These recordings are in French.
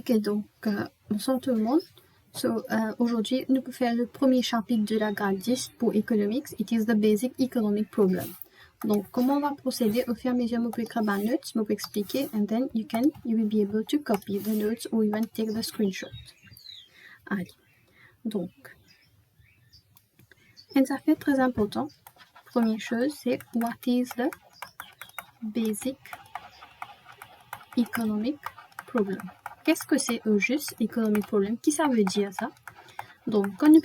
Ok, donc, bonsoir tout le monde. Aujourd'hui, nous pouvons faire le premier chapitre de la grade 10 pour Economics. It is the basic economic problem. Donc, comment on va procéder au fur et à mesure, je peux écrire ma notes, je peux expliquer, and then you will be able to copy the notes or even take the screenshot. Allez, donc, une affaire très importante. Première chose, c'est what is the basic economic problem. Qu'est-ce que c'est au juste economic problem? Qui ça veut dire ça? Donc, quand nous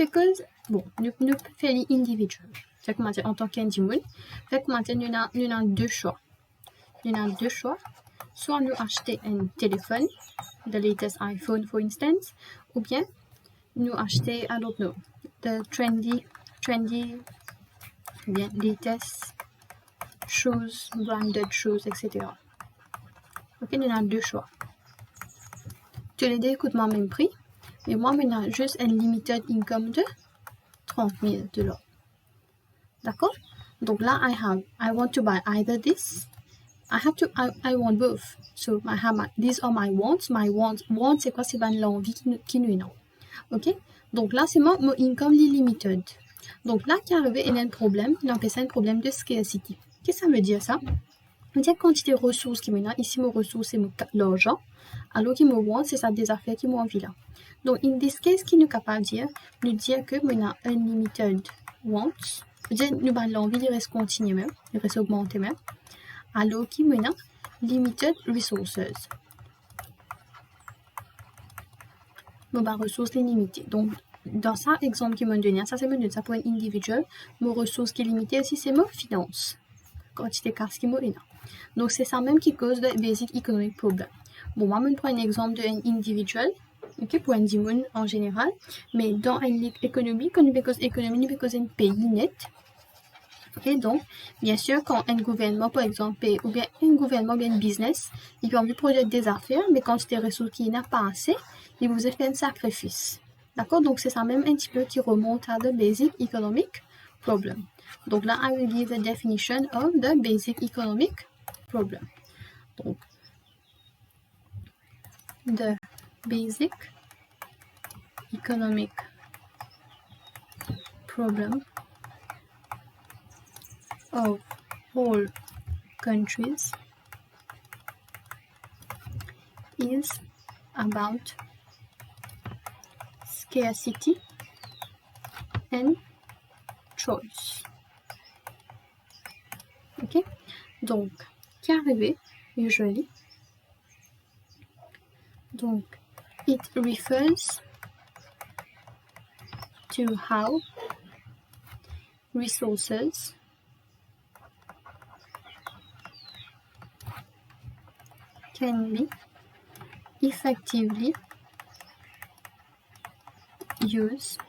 nous faisons individual. Fait que en tant qu'individu, fait que nous avons deux choix. Nous avons deux choix. Soit nous acheter un téléphone, the latest iPhone for instance, ou bien nous acheter, I don't know, the trendy, bien latest shoes, branded shoes, etc. Ok, nous avons deux choix. Tous les deux coûtent le même prix, mais moi, j'ai juste un limited income de 30 000 $. D'accord? Donc là, I want to buy either this. I want both. So these are my wants. My wants, c'est quoi? C'est l'envie qui nous est. Ok? Donc là, c'est mon income limited. Donc là, qui est arrivé, il y a un problème. On appelle ça un problème de scarcity. Qu'est-ce que ça veut dire ça? On dit quantité de ressources qui m'ont ici, mes ressources, c'est l'argent. Alors qui me want, c'est ça des affaires qui m'ont envie là. Donc, in this case, qui nous est capable de dire, nous dire que nous avons unlimited wants. C'est-à-dire, nous avons l'envie de rester continuer même, de rester augmenter même. Alors qui nous avons limited resources. Nous avons ressources limitées. Donc, dans ça, exemple qui m'a donné, ça c'est mon ça pour un individual. Mes ressources qui sont limitées aussi, c'est mes finances. Quantité de casse qui m'a donné. Donc, c'est ça même qui cause le basic economic problem. Bon, moi, je prends un exemple d'un individual, okay, pour un individu en général, mais dans une économie, quand nous faisons économie, nous faisons un pays net. Okay, donc, bien sûr, quand un gouvernement, par exemple, ou bien un gouvernement, bien un business, il peut envie produire des affaires, mais quand c'est des ressources qui n'a pas assez, il vous a fait un sacrifice. D'accord? Donc, c'est ça même un petit peu qui remonte à the basic economic problem. Donc là, I will give the definition of the basic economic problem. Donc, the basic economic problem of all countries is about scarcity and choice. Ok? Donc, qui est arrivé, usually. Donc, it refers to how resources can be effectively used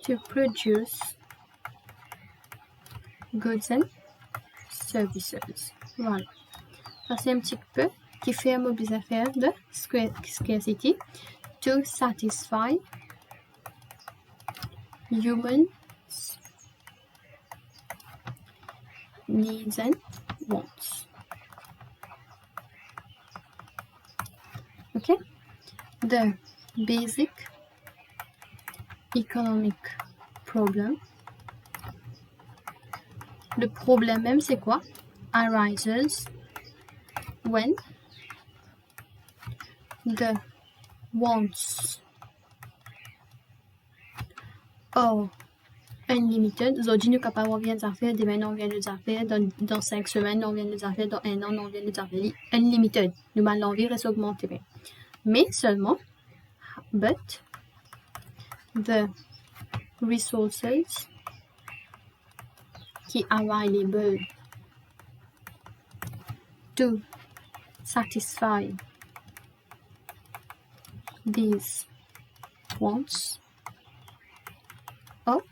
to produce goods and services. Voilà. Ça, c'est un petit peu qui fait un des affaires de scarcity to satisfy human needs and wants. Okay? The basic economic problem. Le problème même, c'est quoi? Arises when the wants are unlimited. Aujourd'hui, nous sommes capables de faire des affaires, demain, on vient des affaires, dans 5 semaines, on vient des affaires, dans 1 an, on vient des affaires. Unlimited. Nous avons l'envie de s'augmenter. Mais seulement, but the resources qui are available to satisfy these wants or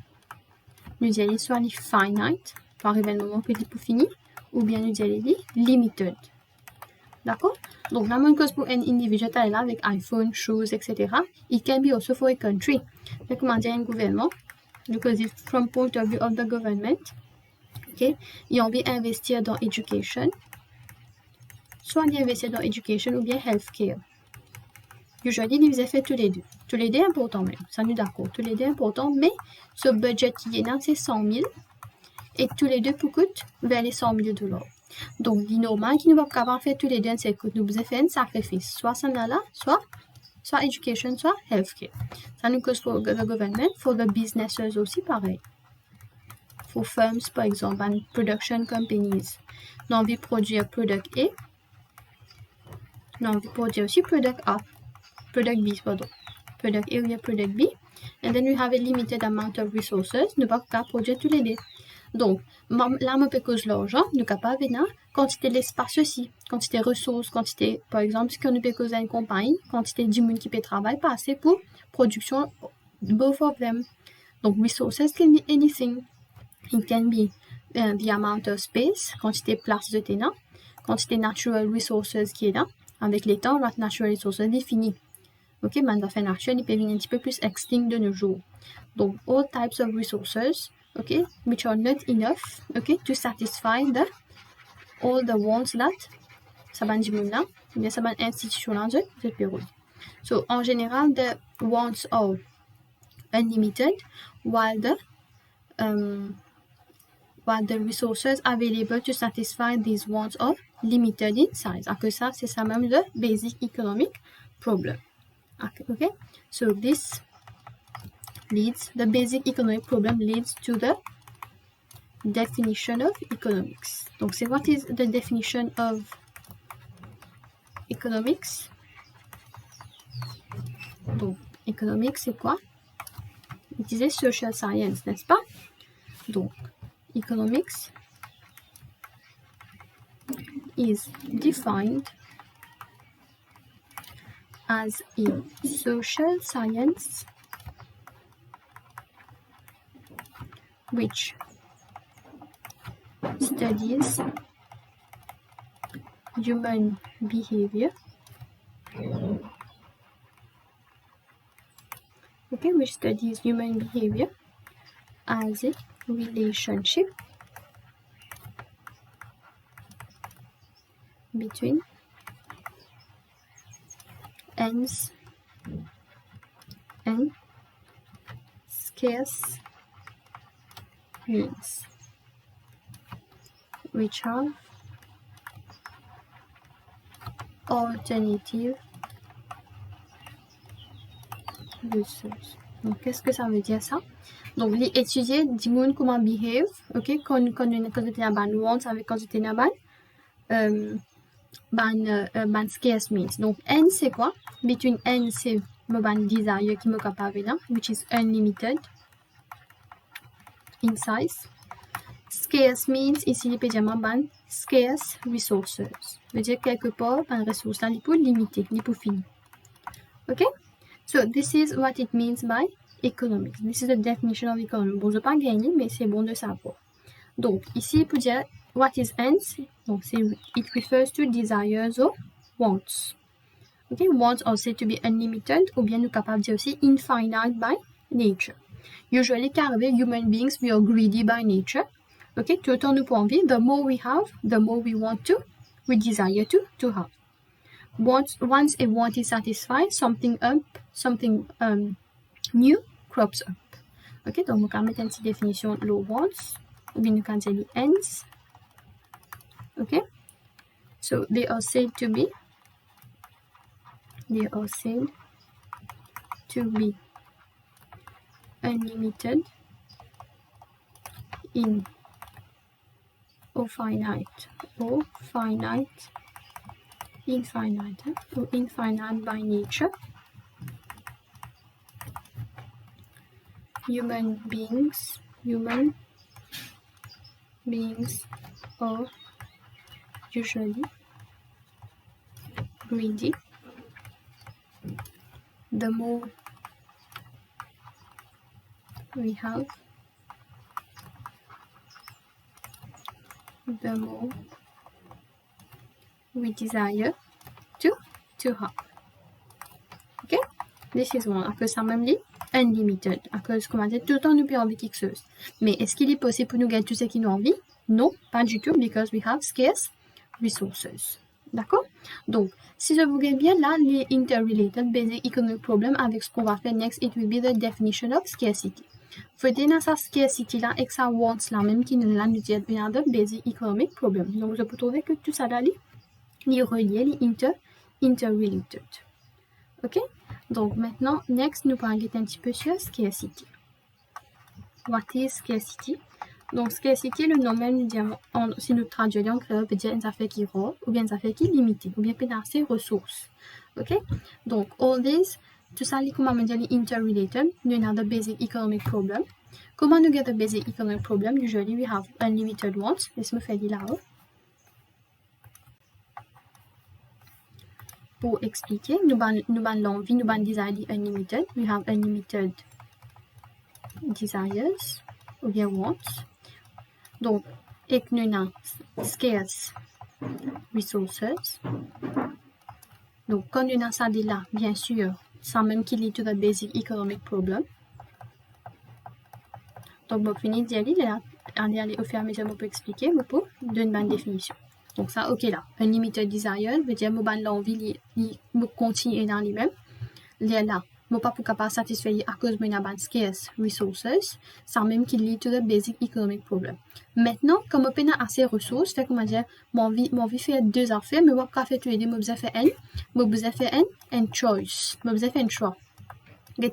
nous allons soit les finite, par arriver le moment que c'est pour finir, ou bien nous allons les limited. D'accord? Donc, la même chose pour un individuel là avec iPhone, shoes, etc. It can be also for a country. Mais comment dire un gouvernement? Because it's from point of view of the government. Okay? Ils ont envie d'investir dans education. Soit d'investir dans education ou bien healthcare. Usually, ils faisaient fait tous les deux. Tous les deux importants même. Ça nous d'accord. Tous les deux importants, mais ce budget qui est là, c'est 100 000. Et tous les deux pour coûter vers les 100 000 $. Donc, il est normal qu'il ne va pas faire tous les deux, c'est que nous avons fait un sacrifice. Soit ça là, soit education, soit healthcare. Ça nous cause pour le gouvernement, pour le businesses aussi pareil. Pour firms, par exemple, and production companies. Nous avons produire product A. Nous avons produire aussi product A. Product B, pardon. Product A ou product B. And then we have a limited amount of resources. Nous ne pouvons pas produire tous les deux. Donc, là, on peut causer l'argent, nous sommes capables de quantité de l'espace aussi, quantité de ressources, quantité, par exemple, si on peut causer une compagnie, quantité de monde qui peut travailler, passer pour production, both of them. Donc, resources can be anything. It can be the amount of space, quantité de place de terrain, quantité de natural resources qui est là, avec les temps, notre natural resources définies. Ok, mais dans la nature, il peut venir un petit peu plus extinct de nos jours. Donc, all types of resources, okay, which are not enough, okay, to satisfy all the wants that ça va dire là, bien ça va institution là de Pérou. So en général, the wants are unlimited, while the resources available to satisfy these wants are limited in size. Que ça, c'est ça même le basic economic problem. Okay, so this the basic economic problem leads to the definition of economics. Donc, c'est what is the definition of economics? Donc, economics, c'est quoi? Il disait social science, n'est-ce pas? Donc, economics is defined as a social science which studies human behavior, okay, which studies human behavior as a relationship between ends and scarce means, which have alternative resources. Donc, qu'est-ce que ça veut dire ça? Donc, les étudier du monde comment behave, ok, quand c'était un ban want avec quand c'était un ban scarce means. Donc, n c'est quoi? Between n c'est le ban desire qui me capable là, which is unlimited in size. Scarce means ici il peut dire ban scarce resources. Veut dire quelque part ban ressources là il peut limiter, il peut finir. Okay? So this is what it means by economics. This is the definition of economics. Bon, je ne vais pas gagner, mais c'est bon de savoir. Donc, ici, il peut dire what is ends. Donc, it refers to desires or wants. Okay, wants are said to be unlimited, ou bien nous capables de dire aussi infinite by nature. Usually, car human beings, we are greedy by nature. Okay, tout le temps nous pouvons envie. The more we have, the more we want to, we desire to have. Once a want is satisfied, something new crops up. Ok, donc, on va mettre une petite définition de wants, ou bien nous can say ends. Ok, so they are said to be unlimited in or finite, infinite by nature. Human beings are usually greedy. The more we have, the more we desire to have. Okay, this is one. Après ça même dit unlimited. À cause qu'on va dire tout le temps nous peut envie quelque chose. Mais est-ce qu'il est possible pour nous gagner tout ce qui nous envie? Non, pas du tout, because we have scarce resources. D'accord? Donc, si je vous regarde bien là, les interrelated basic economic problem avec ce qu'on va faire next, it will be the definition of scarcity. Faut dire dans sa scarcity là, et que ça wants là, même qui nous l'a nous dit another basic economic problem. Donc, je peux trouver que tout ça là, les reliés, les interrelated. Ok? Donc, maintenant, next, nous parlons un petit peu sur scarcity. What is scarcity? Donc, scarcity, le nom même, si nous traduisons en créole, peut dire une affaire qui est rare, ou bien une affaire qui est limitée, ou bien pénacée ressources. Ok? Donc, all this, tout ça, comment on dit, interrelated, nous avons the basic economic problem. Comment nous get the basic economic problem? Usually, we have unlimited wants. Laisse-moi faire là-haut. Pour expliquer, nous avons l'envie, nous avons desire unlimited. We have unlimited desires, ou bien wants. Donc, et que nous avons scarce resources. Donc, quand nous avons ça là, bien sûr, sans même qu'il y ait the basic economic problem. Donc, je finis de dire, aller au fur et à mesure, je peux expliquer, je peux donner une bonne définition. Donc, ça, ok là. Unlimited desire veut dire que je l'envie, je continue dans lui-même. Là, je ne peux pas capable satisfaire à cause de mon scarce resources, sans même qu'il y ait the basic economic problem. Maintenant, comme je n'ai pas assez de ressources, fait comment dire, mon vie fait deux affaires, mais je ne peux pas faire tous les deux, je besoin faire un choice. Je besoin faire un choix.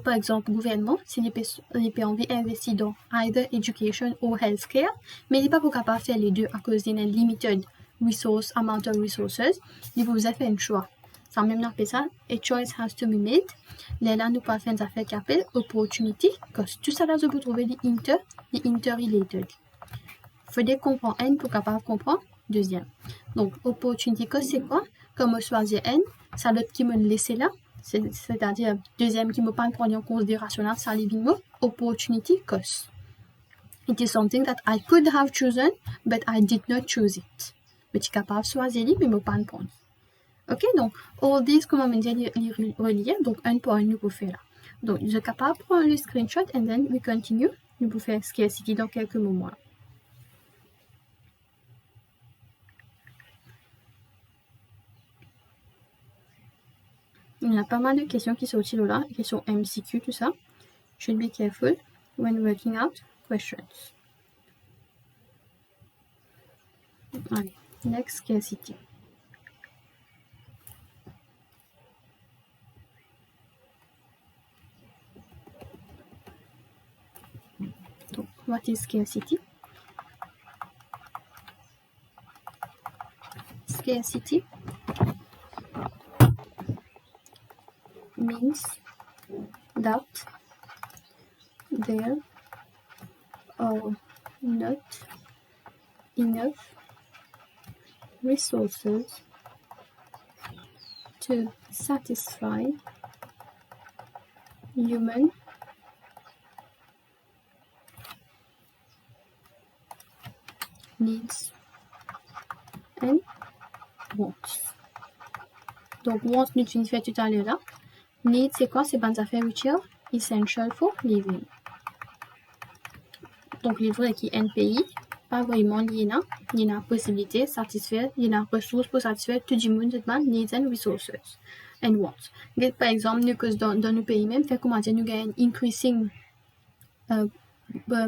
Par exemple, le gouvernement, s'il n'a pas envie d'investir dans either education ou healthcare, mais il n'est pas capable de faire les deux à cause d'une limited amount of resources, il vous a fait un choix. Sans même appeler ça, a choice has to be made. Là, nous pouvons faire une affaire qui appelle opportunity, parce que tout ça là, je peux trouver les interrelated. Il faut comprendre N pour capable comprendre deuxième. Donc, opportunity cost, c'est quoi? Comme on choisit N, ça l'autre qui me laisse là, c'est-à-dire deuxième qui me pas prendre en considération là, ça les mots opportunity cost. It is something that I could have chosen, but I did not choose it. Mais je suis capable de choisir, mais je ne pas prendre. Ok, donc, all these, comment on dit, les relier, donc un point, nous pouvons faire là. Donc, je suis capable de prendre le screenshot, and then we continue. Nous pouvons faire scarcity dans quelques moments. Il y a pas mal de questions qui sont utiles là, questions MCQ, tout ça. Should be careful when working out questions. Allez, next scarcity. Donc, what is scarcity? Scarcity means that there are not enough resources to satisfy human needs and wants. Donc, wants, nous l'avons fait tout à l'heure là. Needs, c'est quoi? C'est bonnes affaires which are essential for living. Donc, les vrais qui NPI, pas vraiment lié là. Il y a la possibilité de satisfaire, il y a la ressource pour satisfaire tout le monde, needs and resources and wants. Par exemple, nous, dans nos pays même, fait comment dire, nous gagnons increasing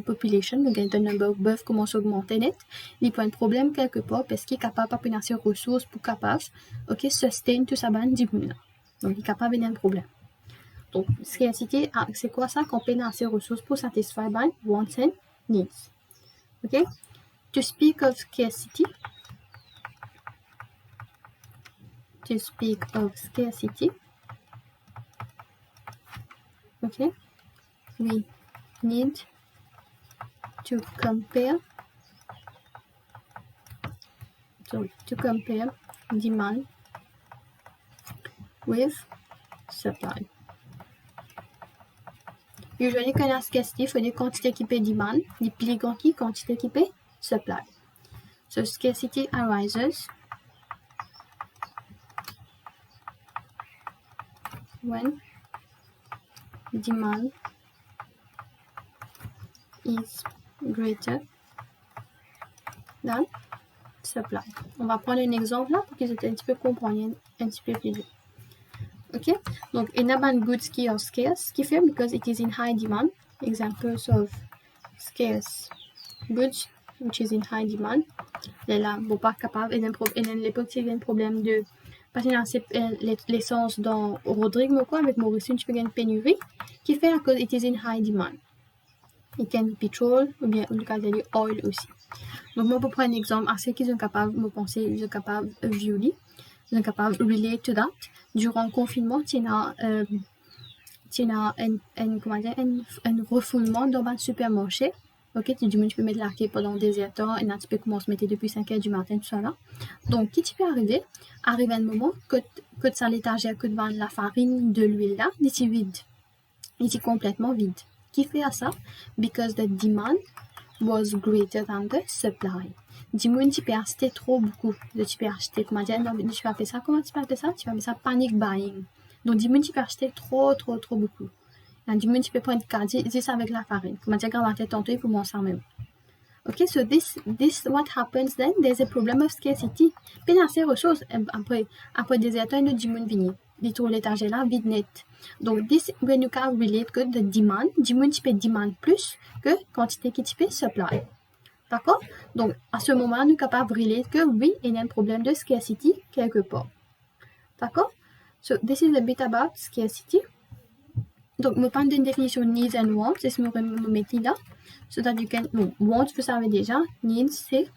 population, nous gagnons le number of births commence à augmenter net. Il y a un problème quelque part parce qu'il est capable de pas assez de ressources pour capable, ok, sustain tout ça, du monde. Donc, il est capable de un problème. Donc, scarcity, c'est quoi ça? Qu'on peine assez de ressources pour satisfaire wants and needs. Ok? To speak of scarcity, okay, we need to compare demand with supply. Usually, quand on a scarcity, il faut des quantités qui paient demand, des plus grands qui quantité qui paient supply. So scarcity arises when demand is greater than supply. On va prendre un exemple là pour qu'ils aient un petit peu comprendre un petit peu plus vite. Ok, donc in abundant goods qui are scarce, qui fait because it is in high demand. Examples of scarce goods which is in high demand. Là, bon, pas capable, et l'époque, il y a un problème de, parce que l'essence dans Rodrigue, mais quoi, avec Maurice, tu peux gagner une pénurie, qui fait à cause it is in high demand. It can be petrol, ou bien, le cas de oil aussi. Donc, moi, pour prendre un exemple, à ceux qui sont capables, me penser, ils sont capables de violer, ils sont capables de relate to that. Durant le confinement, tu as un refoulement dans un supermarché. Ok, tu peux mettre la queue pendant des heures, et là, tu peux commencer à mettre depuis 5 heures du matin, tout ça là. Donc, qui tu peux arriver à un moment que ça l'étagère, que devant la farine, de l'huile là, d'ici vide. Ici complètement vide. Qui fait à ça? Because the demand was greater than the supply. Dis-moi, tu peux acheter trop beaucoup. Tu peux acheter, comment dire, non, tu peux appeler ça, comment tu peux appeler ça? Tu peux appeler ça panic buying. Donc, dis-moi, tu peux acheter trop beaucoup. Dis-moi, tu peux prendre 10 avec la farine. Comment dire, quand on va tantôt, il faut manger ça même. Okay, so this what happens then? There's a problem of scarcity. Puis dans ces ressources, après des états, nous dimon vini. Dit tout l'étagère là, vide net. Donc, this, when you can relate que the demand, dimon tu peux demand plus que quantité qui tu peux supply. D'accord? Donc, à ce moment-là, nous sommes capables de relate que oui, il y a un problème de scarcity quelque part. D'accord? So, this is a bit about scarcity. Donc, je parle d'une définition needs and wants, c'est ce que je me mets là. So that you can, wants, vous savez déjà, needs, c'est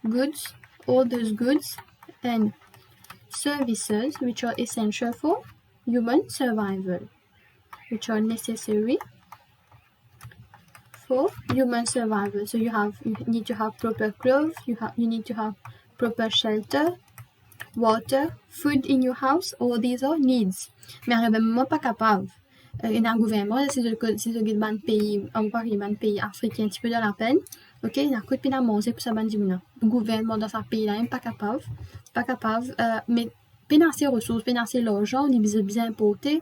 goods, all those goods and services which are essential for human survival, which are necessary for human survival. So you need to have proper clothes, you need to have proper shelter, water, food in your house, all these are needs. Mais on n'est même pas capable. Il y a un gouvernement, c'est le pays, on parle de pays africain un petit peu de la peine. Ok, il y a un coup de pied à manger pour ça, le gouvernement dans ce pays-là n'est pas capable, mais financer les ressources, financer l'argent, on est bien importé.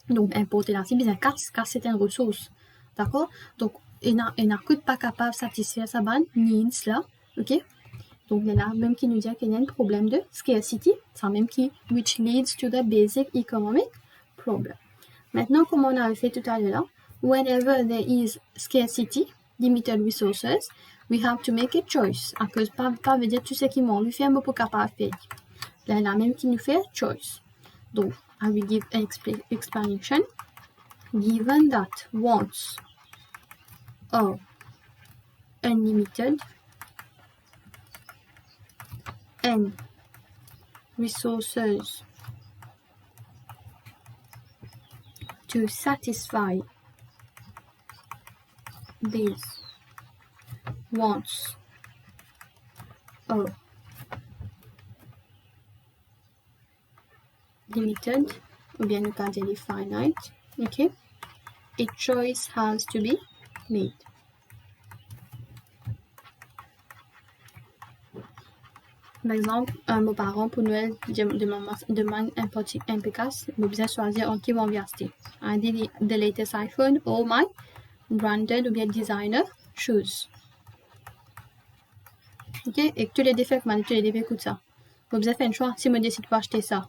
Donc, importer là, c'est bien car c'est une ressource. D'accord? Donc, il y a un coup de pas capable de satisfaire sa bande, needs là. Ok? Donc, il y a même qui nous dit qu'il y a un problème de scarcity, c'est même qui, which leads to the basic economic problem. Maintenant, comme on avait fait tout à l'heure, whenever there is scarcity, limited resources, we have to make a choice. À cause pas veut dire tout ce qui manque, lui fait un mot pour capable de faire. Là, la même qui nous fait choice. Donc, I will give an explanation. Given that wants are unlimited and resources to satisfy these wants are limited, ou bien nous pas dire finite, okay? A choice has to be made. Par exemple, mes parents pour Noël demandent un petit impécasse, ils ont besoin de choisir en qui vont acheter. I did the latest iPhone or my branded ou bien designer shoes. Ok, et tous les défauts coûtent ça. Vous avez fait un choix. Si je décide pas acheter ça,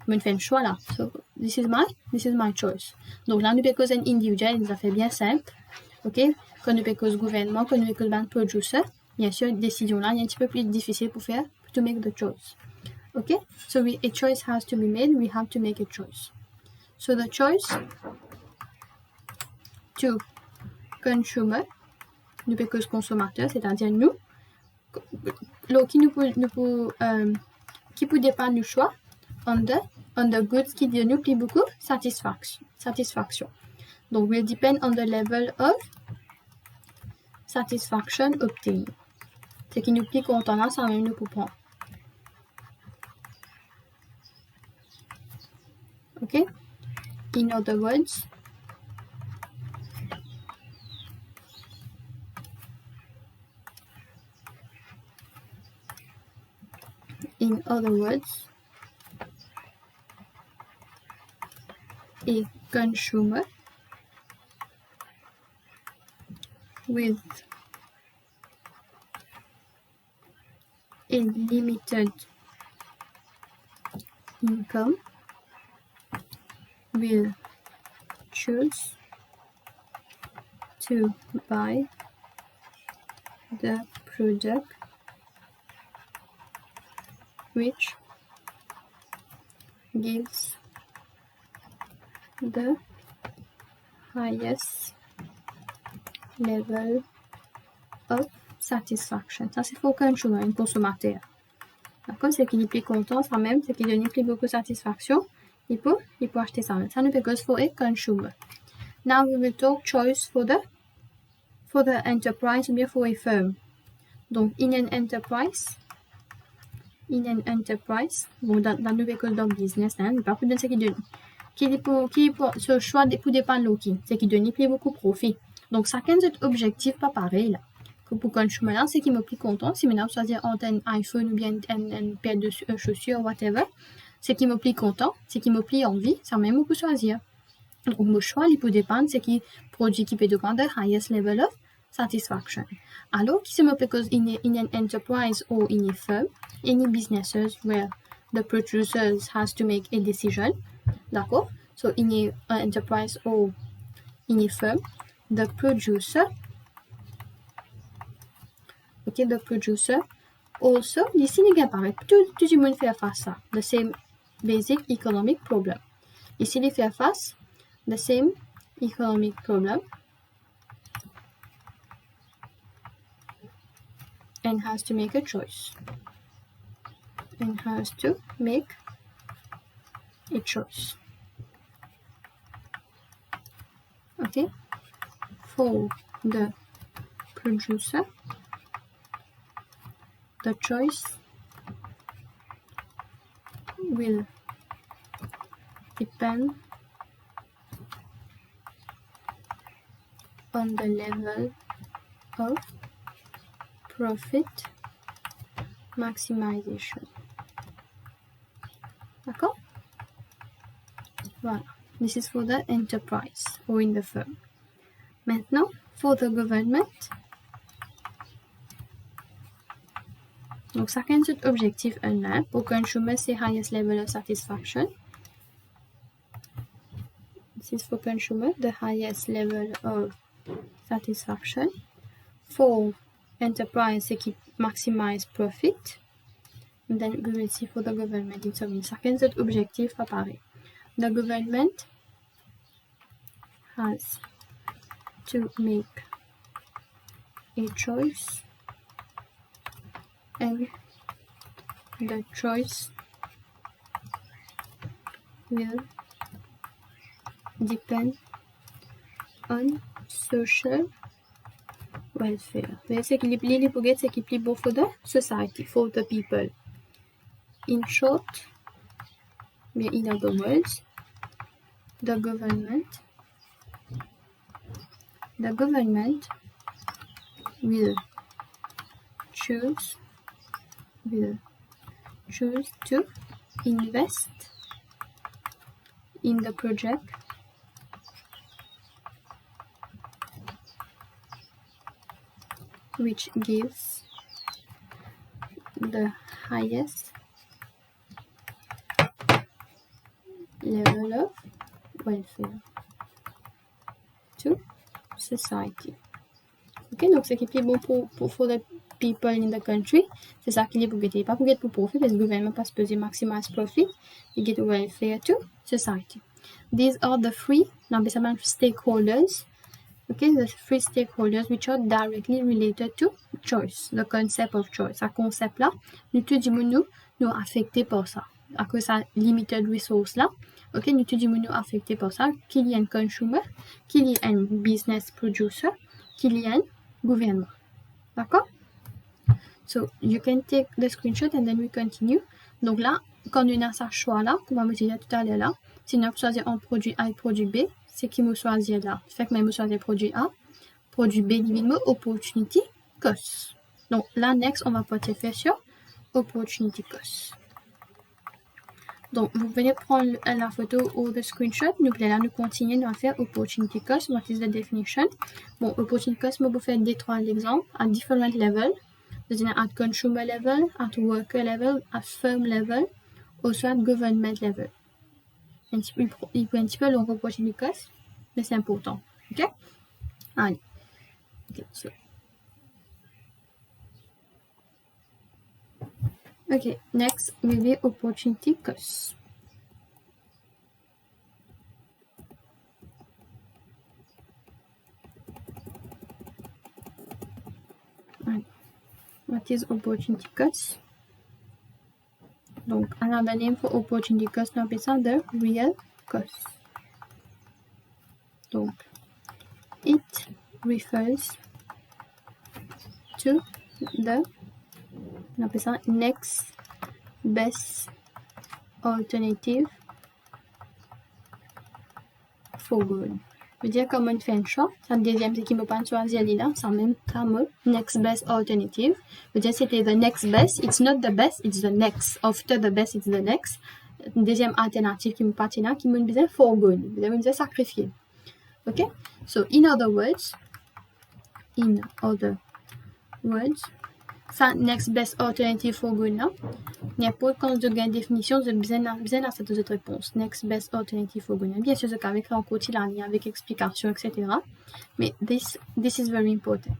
je fais un choix là. So, this is my choice. Donc là, nous peut causer un individuel, ça fait bien simple. Ok, quand nous peut causer gouvernement, quand nous peut causer un producer, bien sûr, décision là, il est un petit peu plus difficile pour faire, to make the choice. Ok, so a choice has to be made. We have to make a choice. So the choice to consumer, nous peut causer consommateur, c'est-à-dire nous, qui peut dépendre du choix on the goods qui nous plaît beaucoup, satisfaction. Donc, will depend on the level of satisfaction obtained. Ce qui nous plaît quand on a ça même nous pour prendre. Ok? In other words, a consumer with a limited income will choose to buy the product which gives the highest level of satisfaction. Ça, c'est pour consumer, un consommateur. D'accord? C'est qu'il est plus content, ça même, c'est qu'il donne plus beaucoup de satisfaction. Il peut acheter ça. Ça nous goes for a consumer. Now we will talk choice for the enterprise ou bien for a firm. Donc, in an enterprise, bon, dans le école de business, hein, il pas pour donner ce qu'il donne. Ce choix pour dépendre de qui, c'est qu'il donne plus beaucoup de profit. Donc, chacun de ces objectifs pas pareil là. Que pour consumer là, c'est qui me plus content. Si maintenant choisir entre un iPhone ou bien une paire de chaussures, whatever, c'est qui me plus content, c'est qui me plus envie, ça même pour choisir. Donc, mon choix, il peut dépendre, c'est qui produit qui peut dépendre de highest level of satisfaction. Alors, qui se me because in an enterprise or in a firm, any businesses where the producers has to make a decision, d'accord? So, in an enterprise or in a firm, the producer also, ici, il apparaît tout le monde fait face à the same basic economic problem. Ici, il fait face the same economic problem and has to make a choice. Okay? For the producer, the choice will depend on the level of profit maximization. D'accord? Voilà. This is for the enterprise or in the firm. Maintenant, for the government, donc chacun de cet objectif là pour consumer c'est highest level of satisfaction. This is for consumer, the highest level of satisfaction. For enterprise, c'est qui maximize profit. And then we will see for the government. Chacun de cet objectif apparaît. The government has to make a choice, and the choice will depend on social welfare. C'est qu'il est beau for the society, for the people. In short, in other words, the government will choose to invest in the project which gives the highest level of welfare to society. Ok, donc ce qui est bon pour the people in the country, c'est ça qui est pour gagner. Pas pour gagner pour profit, parce que le gouvernement passe peser maximize profit, et get welfare to society. These are the three stakeholders. Okay, the three stakeholders which are directly related to choice, the concept of choice. Ce concept-là, nous tout nous affectés par ça. À cause de sa limited resource là, ok, nous tout nous affectés par ça, qu'il y ait un consumer, qu'il y ait un business producer, qu'il y ait un gouvernement. D'accord? So, you can take the screenshot and then we continue. Donc là, quand on a ce choix-là, comme on disait tout à l'heure là, si on choisit un produit A et produit B, c'est qui me choisit là. Fait que même choisir produit A, produit B, évidemment, opportunity cost. Donc là, next, on va porter faire sur opportunity cost. Donc, vous venez prendre la photo ou le screenshot. Nous continuons à faire opportunity cost. What is the definition? Bon, opportunity cost, je vais vous faire des trois exemples à different level. at consumer level, at worker level, at firm level, also at government level. Il peut un petit peu long opportunity cost, mais c'est important. OK? Allez. Okay, so. Okay, next will be opportunity cost. What is opportunity cost? Donc, another name for opportunity cost, on appelle ça the real cost. Donc, it refers to the, on appelle ça next best alternative for good. Je veux dire, comme on fait un choix, la deuxième, c'est qu'il me pas choisir là, c'est même comme next best alternative. Je veux dire, c'était the next best, it's not the best, it's the next. After the best, it's the next. Une deuxième alternative qui me partit là, qui me disait for good. Vous me disait sacrifier. OK? So, in other words, ça, next best alternative for good là, n'importe quand je gagne définition, je besoin à cette autre réponse. Next best alternative for good. Bien sûr, c'est qu'avec un quotidien, avec explication, etc. Mais this is very important.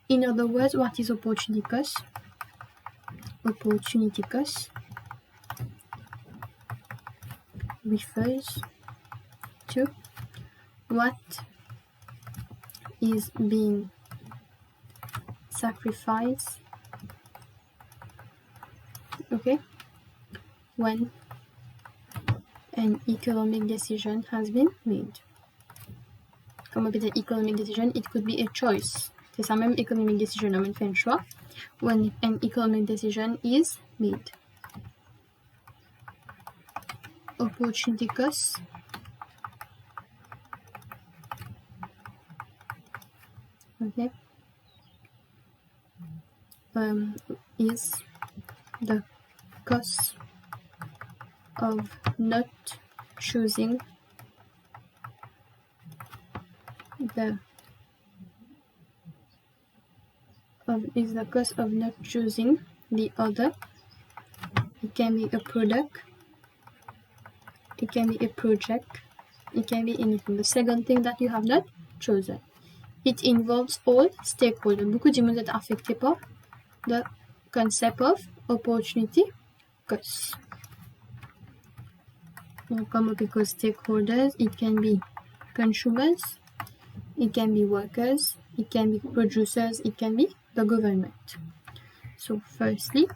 In other words, what is opportunity cost? Opportunity cost refers to what is being sacrificed, okay, when an economic decision has been made. Comme on peut dire economic decision, it could be a choice. C'est ça même economic decision, on fait un choix. When an economic decision is made. Opportunity cost okay, is the cost of not choosing is the cost of not choosing the other. It can be a product, it can be a project, it can be anything. The second thing that you have not chosen. It involves all stakeholders. Beaucoup de monde est affecté par the concept of opportunity cost. Comme because stakeholders, it can be consumers, it can be workers, it can be producers, it can be the government. So firstly,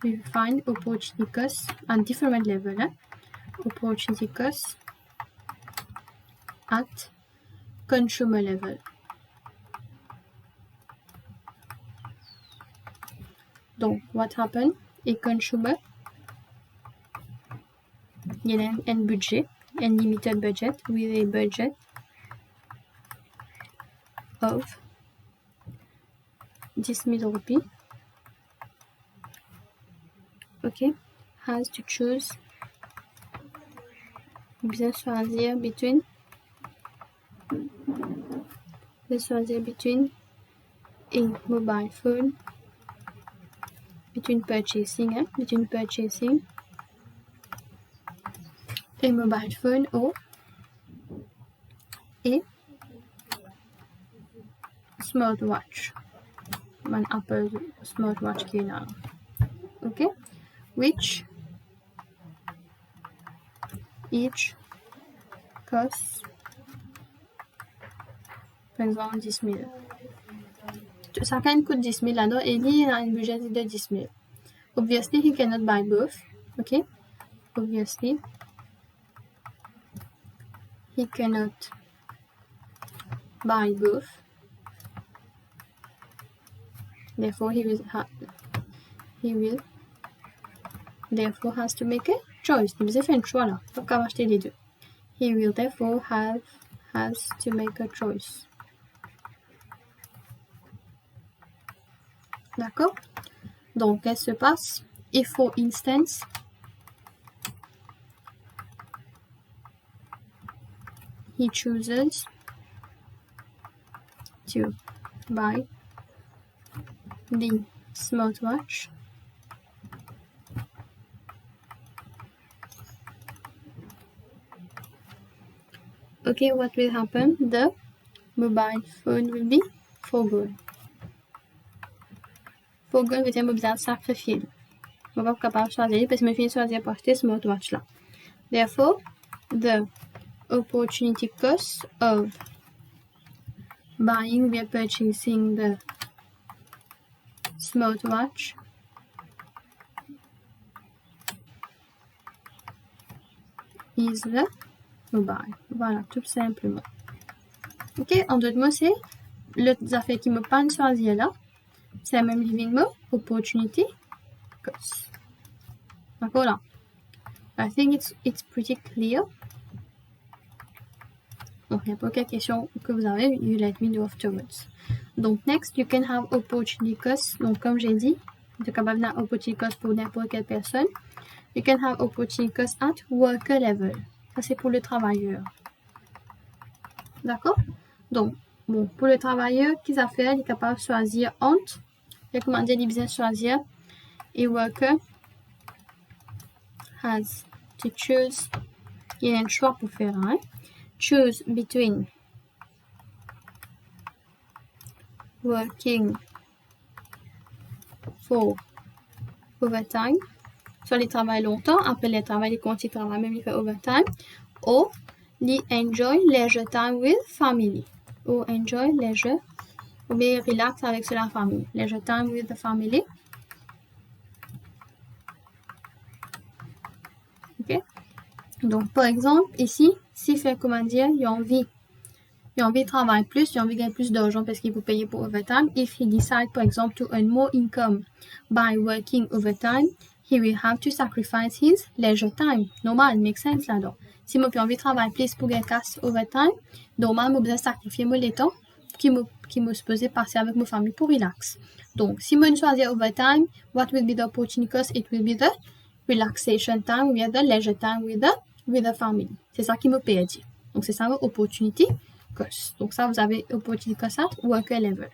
we find opportunity costs at different levels. Opportunity costs at consumer level. Donc, what happened? A consumer, il y a un budget, un limited budget, with a budget of 10,000 rupees. Okay, has to choose, bisa choisir between a mobile phone, between purchasing a mobile phone or a smartwatch, an Apple smartwatch qui est là. Okay, which each costs par exemple 10,000. Chacun coûte 10,000 là-dedans et il a un budget de 10,000. Obviously, he cannot buy both. Okay, obviously, he cannot buy both. Therefore, he will therefore has to make a choice. Il fait un choix là. Faut qu'à acheter les deux. He will therefore has to make a choice. D'accord? Donc, qu'est-ce qui se passe? If, for instance, he chooses to buy the smartwatch. Okay, what will happen? The mobile phone will be forgone. Forgone veut dire que je vais sacrifier. Je ne suis pas capable de choisir parce que je vais choisir pour acheter smartwatch là. Therefore, the opportunity cost of buying or purchasing the smartwatch is the mobile. Voilà, tout simplement. Ok, en d'autres mots, c'est les affaires qui me pas choisir là. C'est la même living mot, opportunity cost. D'accord là. I think it's pretty clear. Donc, il n'y a pas aucune question que vous avez, you let me know afterwards. Donc, next, you can have opportunity cost. Donc, comme j'ai dit, vous êtes capable d'avoir opportunity cost pour n'importe quelle personne. You can have opportunity cost at worker level. Ça, c'est pour le travailleur. D'accord? Donc, bon, pour le travailleur, qu'est-ce qu'il fait? Il est capable de choisir entre. Il comment dire, il besoin choisir. Et worker has to choose. Il y a un choix pour faire, hein? Choose between working for overtime, soit il travaille longtemps, après le travail, il continue de travailler, même il fait overtime, ou il enjoy leisure time with family, ou enjoy leisure, ou bien relax avec la famille, leisure time with the family. Ok? Donc, par exemple, ici, s'il fait, comment dire, il a envie de travailler plus, il a envie de gagner plus d'argent parce qu'il faut payer pour overtime. If he decide, par exemple, to earn more income by working overtime, he will have to sacrifice his leisure time. Normal, make sense là-dedans. Si moi j'ai envie de travailler plus pour gagner cash overtime, normal, je besoin sacrifier le temps qui me supposé passer avec ma famille pour relax. Donc, si je choisis overtime, what will be the opportunity cost? It will be the relaxation time, or the leisure time with the family. C'est ça qui me paye. Donc, c'est ça, opportunity cost. Donc, ça, vous avez opportunity cost at worker level.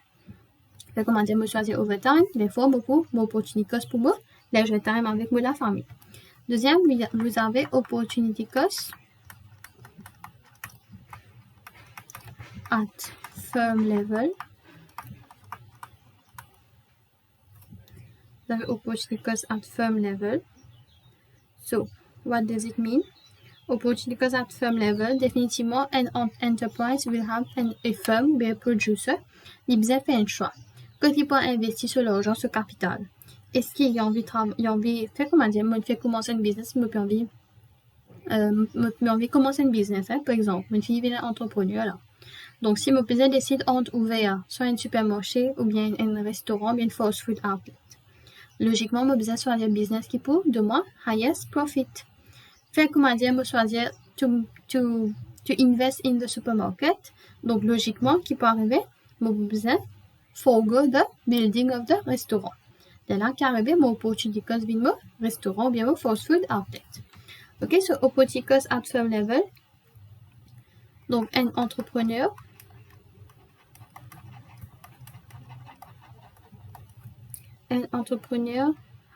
Fait comment dire, me choisir overtime, des fois, beaucoup, mon opportunity cost pour moi, leisure time avec moi, la famille. Deuxième, vous avez opportunity cost at firm level. Vous avez opportunity cost at firm level. So, what does it mean? Opportunity cost at firm level, définitivement, an enterprise will have a firm, be a producer, il besoin faire un choix. Quand il peut investir sur l'argent, sur capital, est-ce qu'il a envie de faire comment dire, moi, fait commencer un business, moi, envie de commencer un business, hein, par exemple, une fille est entrepreneur, là. Donc, si mon business décide entre ouvrir soit un supermarché, ou bien un restaurant, ou bien une fast food outlet. Logiquement, mon business soit un business qui peut, de moi, highest profit. Faire comment dire, me choisir to invest in the supermarket. Donc, logiquement, qui peut arriver, mon besoin forgo the building of the restaurant. De là, qui arrive, mon opportunity cost vient mon restaurant ou bien mon fast food outlet. Ok, so opportunity cost at firm level. Donc, un entrepreneur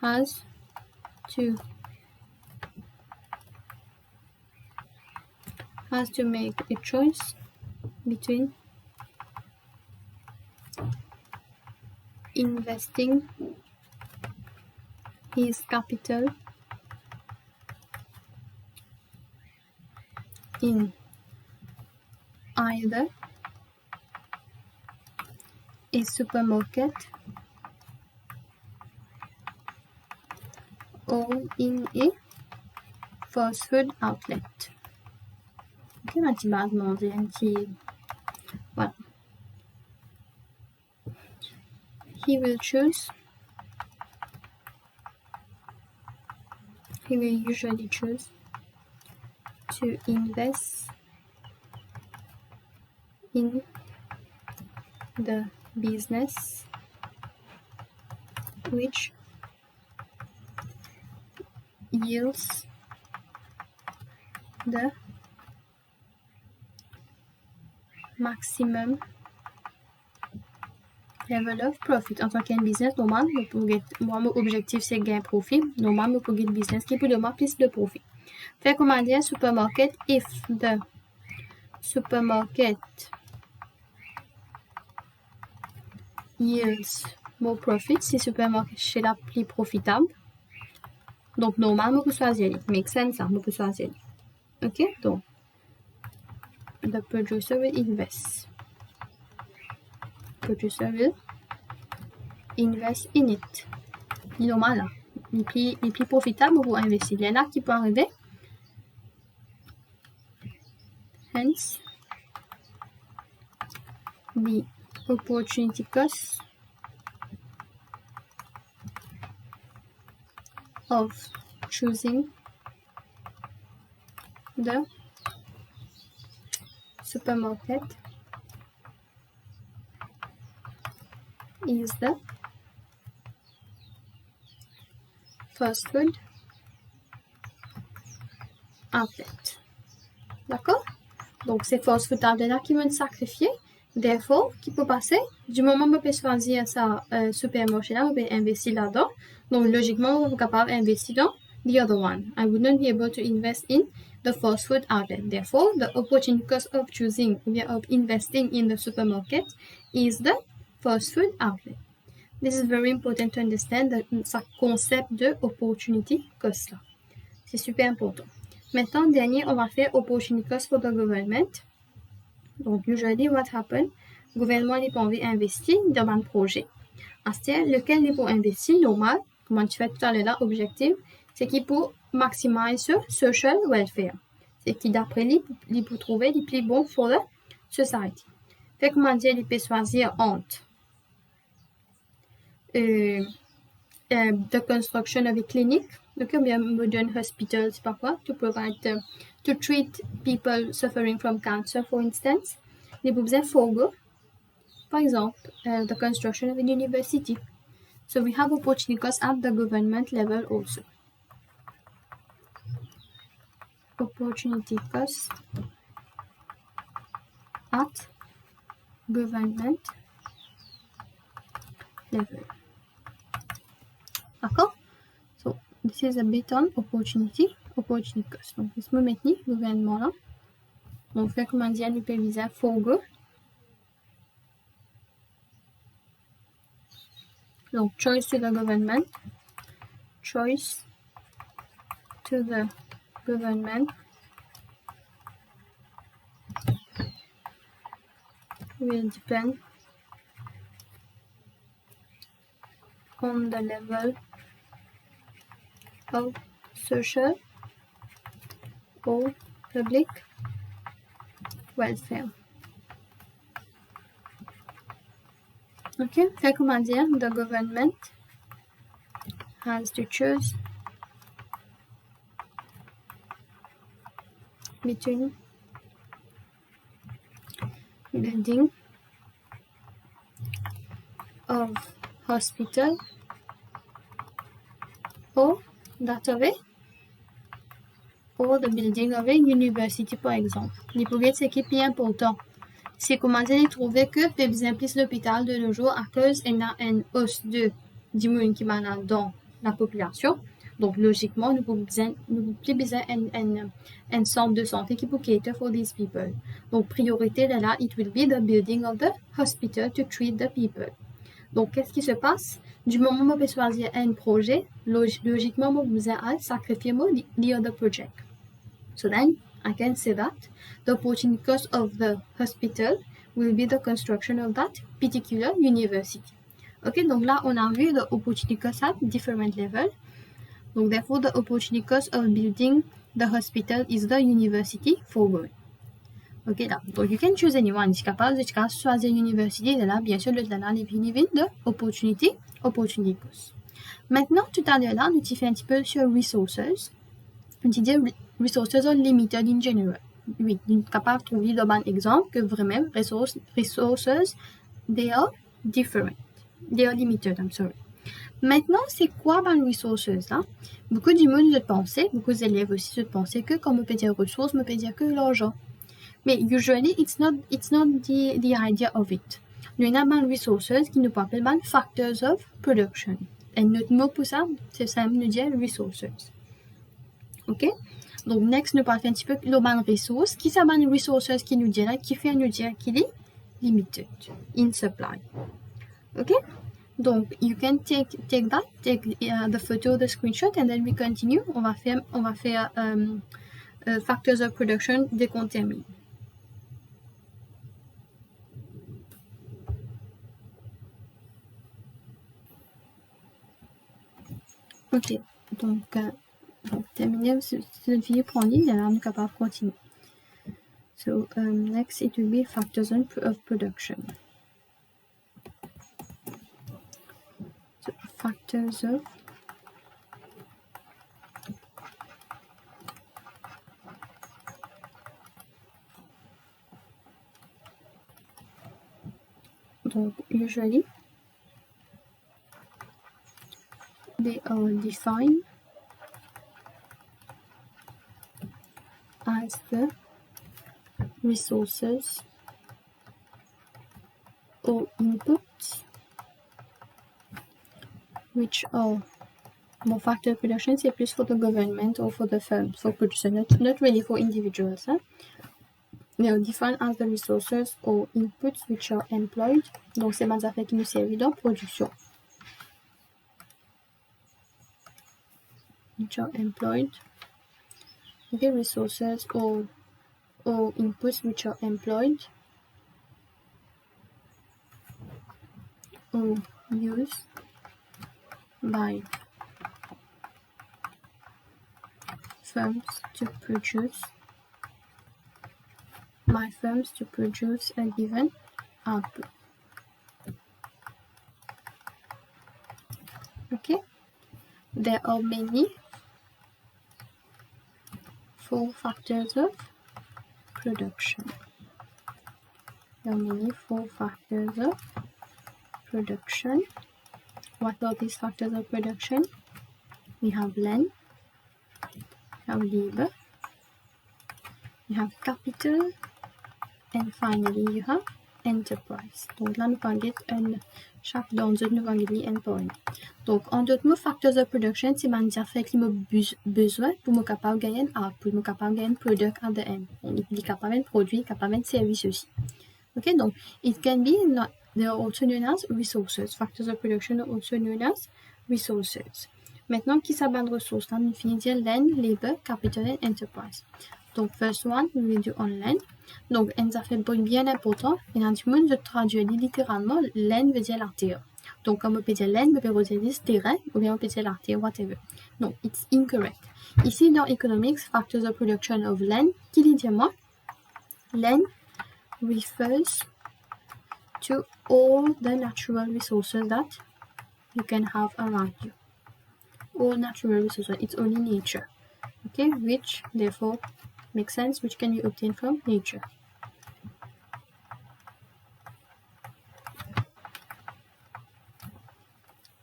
has to make a choice between investing his capital in either a supermarket or in a fast food outlet. Ok, ma petite base, mon Dieu, voilà. He will usually choose to invest in the business which yields the maximum level of profit. En tant qu'un business, normal, mon objectif c'est gain profit. Normal, je peux gagner business qui peut donner plus de profit. Fait comment dire supermarket if the supermarket yields more profit, si supermarket c'est la plus profitable. Donc normal, je peux choisir. Make sense, ça, je peux choisir. Ok, donc the producer will invest. Producer will invest in it. C'est normal là. Les plus profitables pour investir. Il y en a qui peut arriver. Hence, the opportunity cost of choosing the supermarket is the fast food outlet. D'accord? Donc, c'est fast food outlet là qui vont sacrifier. Therefore, qui peut passer, du moment où on peut choisir ça supermarché là, on peut investir là-dedans. Donc, logiquement, on est capable d'investir dans the other one. I would not be able to invest in the fast food outlet. Therefore, the opportunity cost of choosing or of investing in the supermarket is the fast food outlet. This is very important to understand the concept de opportunity cost là. C'est super important. Maintenant, dernier, on va faire opportunity cost for the government. Donc, usually, what happen? Le gouvernement n'est pas envie d'investir dans un projet. C'est-à-dire, lequel n'est pas investir, normal, comme tu fais tout à l'heure là, objectif, c'est qu'il peut maximiser social welfare. C'est qu'il d'après lui, il peut trouver les plus bons pour la society. Fait que, comment dire, il peut choisir entre the construction of a clinic, okay, bien modern hospitals parfois, to provide to treat people suffering from cancer, for instance. Les besoins fogos, par exemple, the construction of a university. So we have opportunity costs at the government level also. Opportunity costs at government level. D'accord? So, this is a bit on opportunity cost. Donc, ce maintenant, le gouvernement là, on fait comment dire, le pays fogo. Donc, choice to the government. Choice to the government will depend on the level of social or public welfare. Okay, fait comment dire, the government has to choose between building of hospital or that of it, or the building of a university, par exemple. Les progrès de ce qui est plus important, c'est comment dire trouver que les besoins plus l'hôpital de nos jours à cause d'une hausse de diminution qui mène dans la population. Donc, logiquement, nous avons plus besoin d'un centre de santé qui peut cater for these people. Donc, priorité de là, it will be the building of the hospital to treat the people. Donc, qu'est-ce qui se passe? Du moment où on peut choisir un projet, logiquement, on vous a sacrifié the other project. So then, I can say that the opportunity cost of the hospital will be the construction of that particular university. Okay, donc là, on a vu the opportunity cost at different levels. Donc, therefore, the opportunity cost of building the hospital is the university forward. Ok, là. Donc, you can choose anyone. Je suis capable de choisir une université. Là, bien sûr, là, les niveaux de opportunity cost. Maintenant, tout à l'heure, là, nous avons fait un petit peu sur resources. On dit resources are limited in general. Oui, nous sommes capables de trouver un exemple que vraiment, resources, they are different. They are limited, I'm sorry. Maintenant, c'est quoi les resources là? Beaucoup du monde penser, beaucoup d'élèves aussi penser que quand on peut dire ressources, on peut dire que l'argent. Mais usually, it's not the idea of it. Nous avons resources qui nous appellent factors of production. Et notre mot pour ça, c'est ça, nous dit resources. Ok? Donc, next, nous parlons un petit peu de la ressource. Qui sont les ressources qui nous dit, qui fait nous dire qu'il est limited in supply. Ok? Donc, you can take that, take the photo, the screenshot, and then we continue. On va faire factors of production dès qu'on termine. Ok, donc terminé, c'est une vidéo pour en ligne, alors on est capable de continuer. So, next it will be factors of production. So, factors of donc usually they are defined as the resources or inputs which are more factor of production, c'est plus for the government or for the firms, for producer, not really for individuals. Hein? They are defined as the resources or inputs which are employed. Donc, c'est des affaires qui nous servent dans production. Which are employed. Okay, resources or inputs which are employed or used by firms to produce a given output. Okay, there are many 4 factors of production. There are many 4 factors of production. What are these factors of production? We have land, we have labor, you have capital, and finally you have enterprise. Donc là, nous parlons chaque d'entre eux, nous allons dire endpoint. Donc, en d'autres mots, factors of production, c'est des affaires qui m'ont besoin pour me capable de gagner un output, me capable de gagner un product at the end. On est capable de produire, capable de service aussi. Ok, donc, it can be, they are also known as resources. Factors of production are also known as resources. Maintenant, qui sont les ressources? Là, nous finissons dire land, labor, capital, and enterprise. Donc, first one, we will do on land. Donc, ça fait bien important. Et dans le monde, je traduis littéralement, land veut dire la terre. Donc, comme on peut dire land, on peut dire terrain, ou bien on peut dire la terre, whatever. Non, it's incorrect. Ici, dans economics, factors of production of land, qui dit moi? Land refers to all the natural resources that you can have around you. All natural resources, it's only nature. Okay, which therefore makes sense, which can be obtained from nature.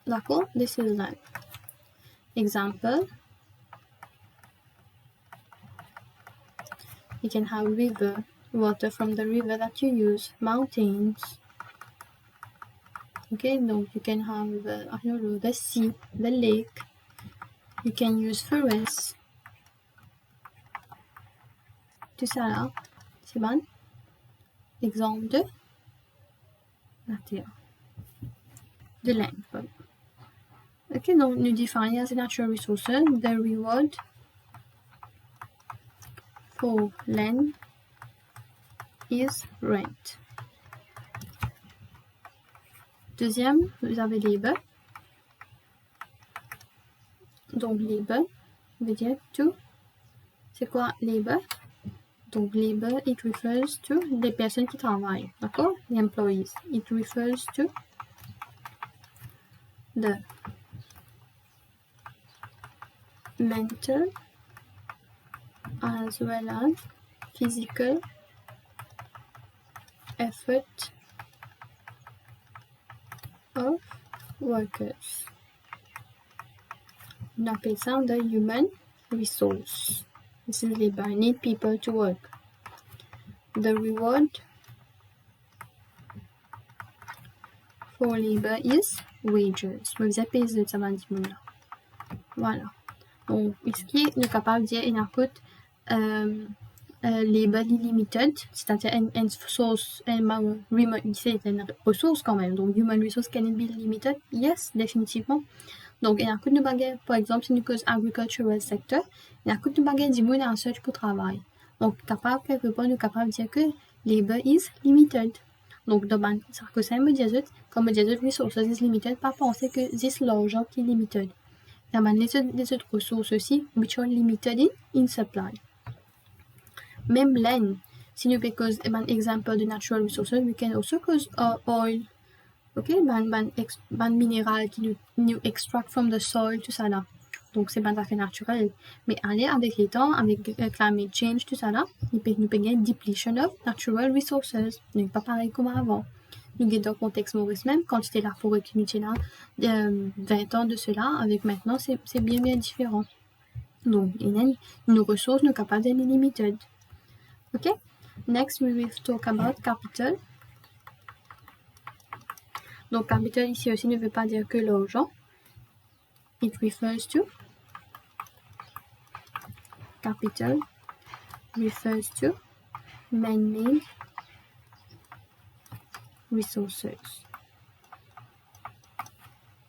D'accord, this is land. Example, you can have river, water from the river that you use, mountains. Okay, donc you can have, I don't know, the sea, the lake. You can use forests. Tout ça là, c'est bon. Exemple de la terre. De land. Okay, donc nous définissons as natural resources. The reward for land is rent. Deuxième, vous avez labor. Donc labor veut dire to. C'est quoi labor? Donc labor, it refers to les personnes qui travaillent. D'accord? The employees. It refers to the mental as well as physical effort of workers. On appelle ça the human resource. This is labor. I need people to work. The reward for labor is wages. Je vais payer de ça là. Voilà. Donc, ici, nous sommes capables de dire une écoute labor limited, c'est-à-dire une source, c'est une ressource quand même. Donc, human resource can be limited? Yes, définitivement. Donc, il y a un coup de baguette, par exemple, si nous cause agricultural sector, il y a un coup de baguette du monde en search pour travail. Donc, capable, quelque part, nous capable de dire que labor is limited. Donc, ça que ça me dit, comme me dit, resources is limited, pas penser que this l'argent qui est limited. Il y a les autres ressources aussi, which are limited in supply. Même l'en, si nous because an example de natural resources, we can also cause oil. Ok, ban minéral qui nous extract from the soil, tout ça là. Donc, c'est pas tout à fait naturel. Mais aller avec les temps, avec climate change, tout ça là, nous payons depletion of natural resources. Nous pas pareil comme avant. Nous avons dans le contexte Maurice même, quand c'était la forêt qui nous était là, 20 ans de cela, avec maintenant, c'est bien différent. Donc, nos ressources, nous capables d'être limited. Ok? Next, we will talk about capital. Donc, capital ici aussi ne veut pas dire que l'argent. It refers to capital refers to man-made resources.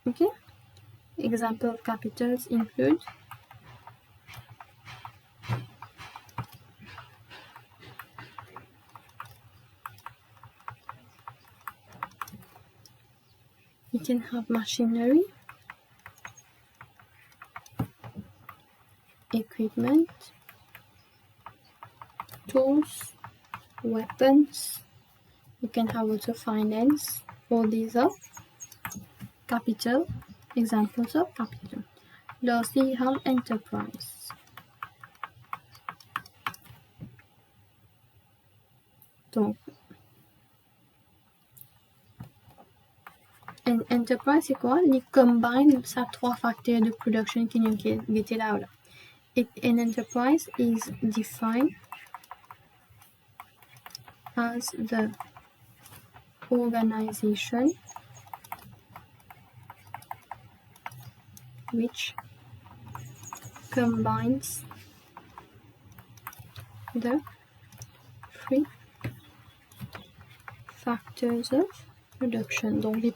Okay? Example of capitals include you can have machinery, equipment, tools, weapons. You can have also finance. All these are capital, examples of capital. Lastly, you have enterprise. Donc, un enterprise, c'est quoi? Il combine ces trois facteurs de production qui étaient là. An enterprise is defined as the organization which combines the three factors of production. Donc, les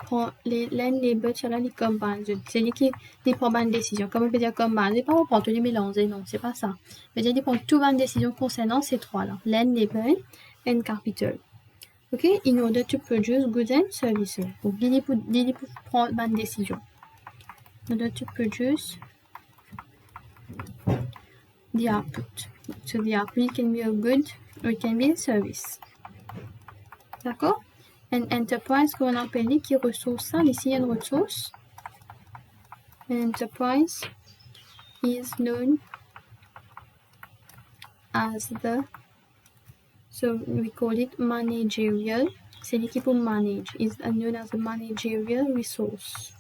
buts, là, les combines. C'est lui qui prend une décision. Comme on peut dire combine, c'est pas pour prendre tous les mélanger, non, c'est pas ça. Mais il prend toutes les décisions concernant ces trois-là. Land, labor, and capital. Okay, in order to produce goods and services. Donc, il pour prendre une décision. In order to produce the output. So, the output can be a good or it can be a service. D'accord? An enterprise qu'on appelle qui ressource ça. Ici, il y a une ressource. An enterprise is known as so we call it managerial. C'est l'équipe pour manage. Is known as a managerial resource.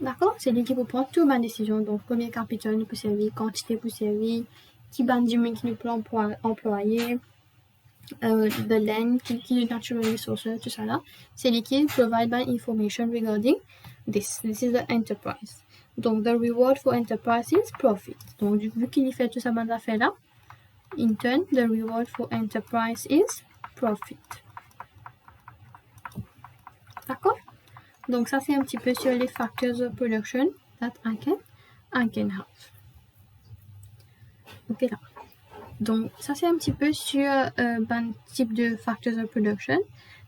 D'accord? C'est l'équipe pour prendre toutes les décisions. Donc, combien de capital nous peut servir, quantité pour servir, qui bande du monde qui nous peut employer, the land, qui natural resources, tout ça là. C'est l'équipe provide by information regarding this. This is the enterprise. Donc, the reward for enterprise is profit. Donc, vu qu'il fait tout ça dans l'affaire là, in turn, the reward for enterprise is profit. D'accord? Donc, ça, c'est un petit peu sur les factors of production that I can have. Ok, là. Donc, ça, c'est un petit peu sur un type de factors of production.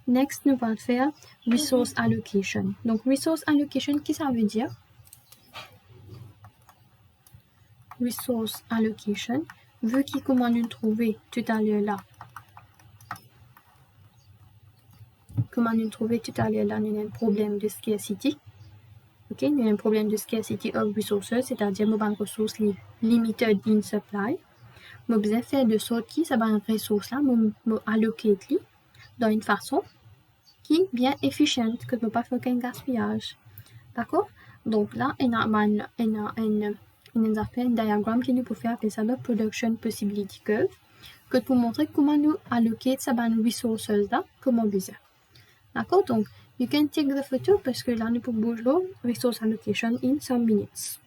Next, nous allons faire resource allocation. Donc, resource allocation, qu'est-ce que ça veut dire? Resource allocation, vu comment nous trouver tout à l'heure là. Comment nous trouver tout à l'heure là, nous avons un problème de scarcity. Ok, nous avons un problème de scarcity of resources, c'est-à-dire nos ressources limited in supply. Nous besoin faire de sorte que ces ressources là, nous allocate dans une façon qui est bien efficiente, que ne peut pas faire aucun gaspillage. D'accord? Donc là, on a un diagramme qui nous peut faire appeler ça le production possibility curve, que pour montrer comment nous allocate ces ressources là, comme on besoin. D'accord? Donc, You can take the photo parce que là, nous pouvons bouger resource allocation in some minutes.